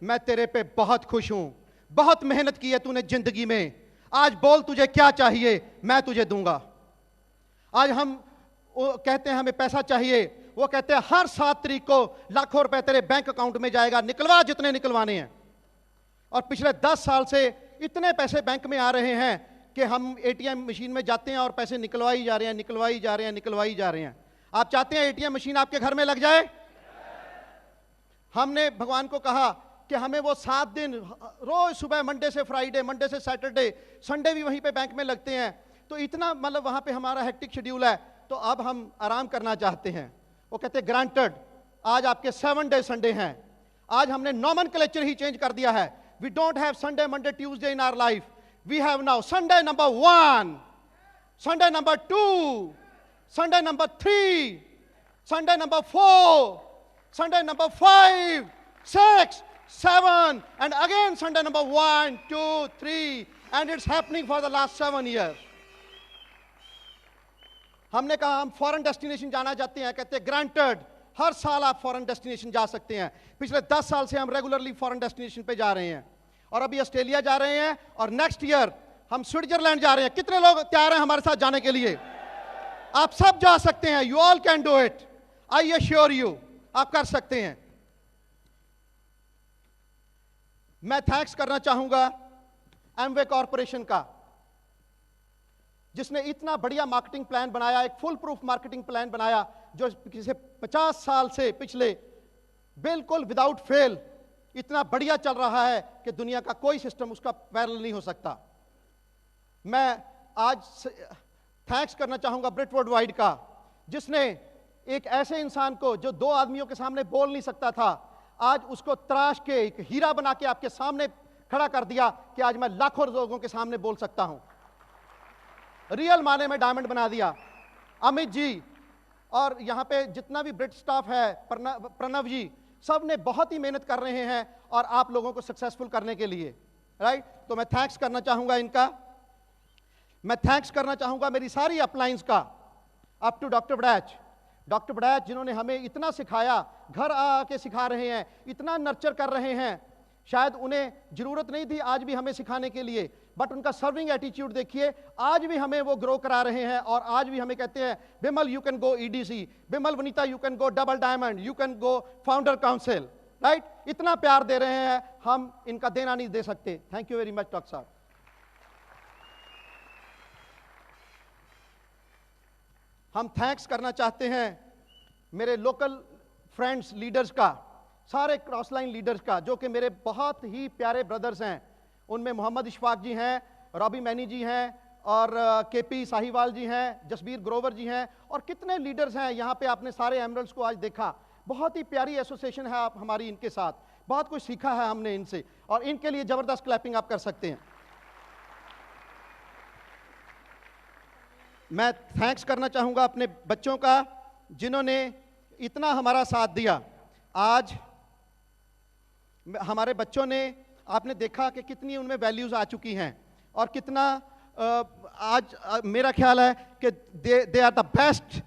मैं तेरे पे बहुत खुश हूं, बहुत मेहनत की है तूने जिंदगी में, आज बोल तुझे क्या चाहिए मैं तुझे दूंगा। आज हम कहते हैं हमें पैसा चाहिए, वो कहते हैं हर 7 तारीख को लाखों रुपए तेरे बैंक अकाउंट में जाएगा, निकलवा जितने निकलवाने हैं। और पिछले 10 साल से इतने पैसे बैंक में आ रहे हैं कि हम एटीएम मशीन में जाते हैं और पैसे निकलवाई जा रहे हैं, निकलवाई जा रहे हैं, निकलवाई जा रहे हैं। आप चाहते हैं एटीएम मशीन आपके घर में लग जाए? हमने भगवान को कहा कि हमें वो 7 दिन रोज सुबह, मंडे से फ्राइडे, मंडे से सैटरडे, संडे भी वहीं पे बैंक में लगते हैं, तो इतना मतलब वहां पे हमारा हेक्टिक शेड्यूल है, तो अब हम आराम करना चाहते हैं। वो कहते हैं ग्रांटेड, आज आपके 7 डे संडे हैं। आज हमने नॉमेनक्लेचर ही चेंज कर दिया है। We don't have Sunday, Monday, Tuesday in our life. We have now Sunday number 1, Sunday number 2, Sunday number 3, Sunday number 4, Sunday number 5, 6, 7, and again Sunday number 1, 2, 3, and it's happening for the last 7 years. हमने कहा हम foreign destination जाना चाहते हैं, कहते हैं granted, हर साल आप फॉरेन डेस्टिनेशन जा सकते हैं। पिछले 10 साल से हम रेगुलरली फॉरेन डेस्टिनेशन पे जा रहे हैं, और अभी ऑस्ट्रेलिया जा रहे हैं, और नेक्स्ट ईयर हम स्विट्जरलैंड जा रहे हैं। कितने लोग तैयार हैं हमारे साथ जाने के लिए? आप सब जा सकते हैं, you all can do it, I assure you, आप कर सकते हैं। मैं थैंक्स करना चाहूंगा एमवे कॉर्पोरेशन का, जिसने इतना बढ़िया मार्केटिंग प्लान बनाया, एक फुल प्रूफ मार्केटिंग प्लान बनाया, जो पिछले 50 साल से पिछले बिल्कुल विदाउट फेल इतना बढ़िया चल रहा है कि दुनिया का कोई सिस्टम उसका पैरेलल नहीं हो सकता। मैं आज थैंक्स करना चाहूंगा ब्रिटवुड वाइड का, जिसने एक ऐसे इंसान को जो 2 आदमियों के सामने बोल नहीं सकता था, आज उसको तराश के एक हीरा बना के आपके सामने खड़ा कर दिया कि आज मैं लाखों लोगों के सामने बोल सकता हूं। रियल माने में डायमंड बना दिया। अमित जी और यहां पे जितना भी ब्रिट स्टाफ है, प्रणव जी, सब ने बहुत ही मेहनत कर रहे हैं और आप लोगों को सक्सेसफुल करने के लिए, राइट। तो मैं थैंक्स करना चाहूंगा इनका। मैं थैंक्स करना चाहूंगा मेरी सारी अपलाइंस का, अप टू डॉक्टर बड़ैच जिन्होंने हमें इतना सिखाया, घर आके सिखा रहे हैं, इतना नर्चर कर रहे हैं। शायद उन्हें जरूरत नहीं थी आज भी हमें सिखाने के लिए, बट उनका सर्विंग एटीट्यूड देखिए, आज भी हमें वो ग्रो करा रहे हैं, और आज भी हमें कहते हैं Bimal you can go EDC, Bimal Vanita you can go double diamond, you can go founder council, right. इतना प्यार दे रहे हैं, हम इनका देना नहीं दे सकते। Thank you very much doctor साहब। हम थैंक्स करना चाहते हैं मेरे लोकल फ्रेंड्स, लीडर्स का, सारे क्रॉस लाइन लीडर्स का, जो कि मेरे बहुत ही प्यारे ब्रदर्स हैं। उनमें मोहम्मद इशफाक जी हैं, रॉबी मैनी जी हैं, और केपी साहिवाल जी हैं, जसबीर ग्रोवर जी हैं, और कितने लीडर्स हैं यहाँ पे। आपने सारे एमरल्ड्स को आज देखा, बहुत ही प्यारी एसोसिएशन है आप हमारी इनके साथ, बहुत कुछ सीखा है हमने इनसे, और इनके लिए जबरदस्त क्लैपिंग आप कर सकते हैं। मैं थैंक्स करना चाहूंगा अपने बच्चों का, जिन्होंने इतना हमारा साथ दिया। आज हमारे बच्चों ने, आपने देखा कि कितनी उनमें वैल्यूज आ चुकी हैं, और कितना आज मेरा ख्याल है कि they are the best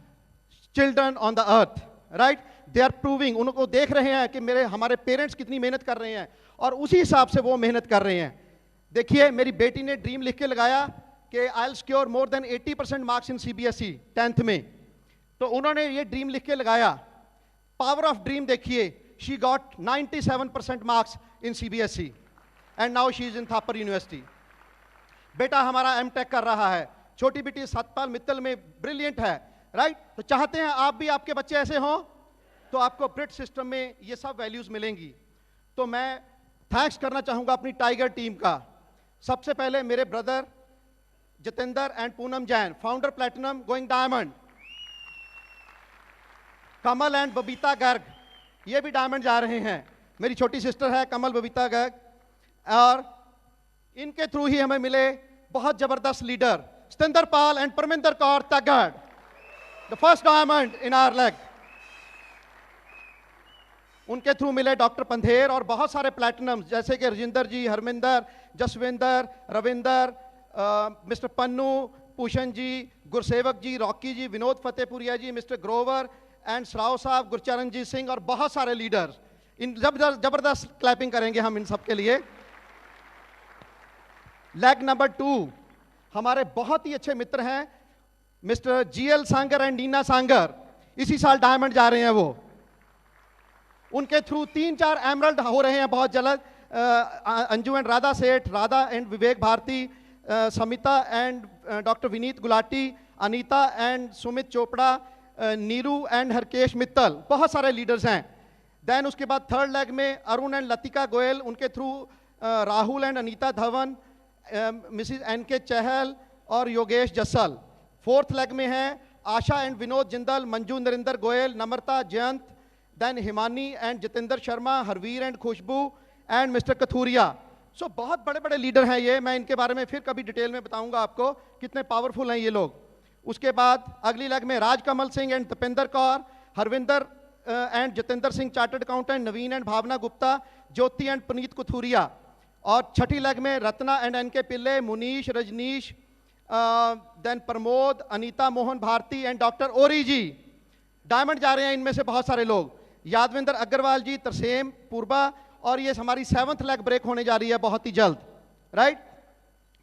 children on the earth, right. They are proving, उनको देख रहे हैं कि हमारे पेरेंट्स कितनी मेहनत कर रहे हैं और उसी हिसाब से वो मेहनत कर रहे हैं। देखिए मेरी बेटी ने ड्रीम लिख के लगाया कि I will secure more than 80% marks in CBSE 10th में, तो उन्होंने ये ड्रीम लिख के लगाया। पावर ऑफ ड्रीम देखिए, she got 97% marks in CBSE and now she is in Thapar university. बेटा हमारा M.Tech कर रहा है, छोटी बेटी सतपाल मित्तल में ब्रिलियंट है, राइट। तो चाहते हैं आप भी आपके बच्चे ऐसे हों, तो आपको ब्रिट सिस्टम में ये सब वैल्यूज मिलेंगी। तो मैं थैंक्स करना चाहूंगा अपनी टाइगर टीम का। सबसे पहले मेरे brother Jitendra and Poonam Jain, founder platinum going diamond, Kamal and Babita Garg, ये भी डायमंड जा रहे हैं। मेरी छोटी सिस्टर है कमल बबीता गर्ग, और इनके थ्रू ही हमें मिले बहुत जबरदस्त leader Satendra Pal and Parminder Kaur Tagad, the first diamond in our leg. उनके थ्रू मिले डॉक्टर पंधेर और बहुत सारे प्लैटिनम, जैसे कि Rajinder ji, Harminder, Jaswinder, Ravinder, mister Pannu, Pushan ji, Gursevak ji, Rocky ji, Vinod Fatehpuria ji, mister Grover and Shrav sahab, Gurcharanjeet Singh और बहुत सारे लीडर्स। इन जबरदस्त क्लैपिंग करेंगे हम इन सब के लिए। लेग नंबर 2 हमारे बहुत ही अच्छे मित्र हैं mister GL Sangar and Neena Sangar, इसी साल डायमंड जा रहे हैं वो। उनके थ्रू 3-4 एमरल्ड हो रहे हैं बहुत जल्द। Anju and Radha Seth, Radha and Vivek Bharti, Samita and doctor Vineet Gulati, Anita and Sumit Chopra, Neeru and Harkesh Mittal, बहुत सारे लीडर्स हैं। देन उसके बाद थर्ड लेग में अरुण एंड लतिका गोयल, उनके through Rahul and Anita Dhawan, Mrs NK Chahal और योगेश जस्सल। फोर्थ लेग में है Asha and Vinod Jindal, Manju Narendra Goyal, Namrata Jayant, then Himani and Jitendra Sharma, Harveer and Khushboo and mister Kathuria. So बहुत बड़े बड़े लीडर हैं ये, मैं इनके बारे में फिर कभी डिटेल में बताऊंगा आपको कितने पावरफुल हैं ये लोग। उसके बाद अगली लेग में Rajkamal Singh and Deepender Kaur, Harvinder and Jitendra Singh chartered accountant, Naveen and Bhavna Gupta, Jyoti and Puneet Kuthuria. और छठी लेग में Ratna and NK Pillai, Munish, Rajnish, then Pramod, Anita Mohan Bharti and doctor Ori ji. Diamond जा रहे हैं इनमें से बहुत सारे लोग, यादविंदर अग्रवाल जी, तरसेम, पूर्वा, और ये हमारी 7th लेग ब्रेक होने जा रही है बहुत ही जल्द, राइट।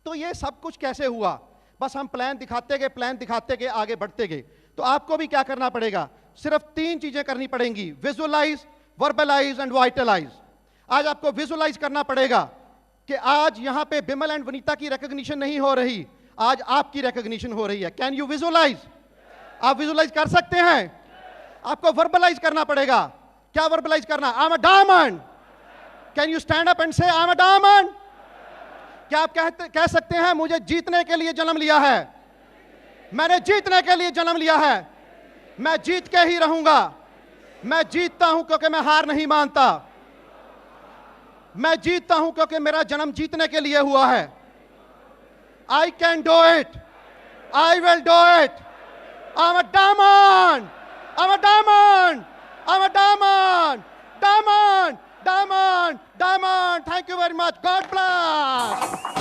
तो ये सब कुछ कैसे हुआ, बस हम प्लान दिखाते गए आगे बढ़ते गए। तो आपको भी क्या करना पड़ेगा, सिर्फ 3 चीजें करनी पड़ेंगी, विजुअलाइज, वर्बलाइज एंड वाइटलाइज। आज आपको विजुअलाइज करना पड़ेगा कि आज यहां पे बिमल एंड वनीता की रिकॉग्निशन नहीं हो रही, आज आपकी रिकॉग्निशन हो रही है। Can you visualise? आप विजुअलाइज कर सकते हैं? आपको वर्बलाइज करना पड़ेगा। क्या वर्बलाइज करना? I am a diamond. Can you stand up and से आई एम अ डायमंड? क्या आप कह सकते हैं मुझे जीतने के लिए जन्म लिया है, मैंने जीतने के लिए जन्म लिया है, मैं जीत के ही रहूंगा, मैं जीतता हूं क्योंकि मैं हार नहीं मानता, मैं जीतता हूं क्योंकि मेरा जन्म जीतने के लिए हुआ है। I can do it, I will do it, I am a diamond, I am a diamond, I am a diamond, diamond, diamond, diamond. Thank you very much, God bless.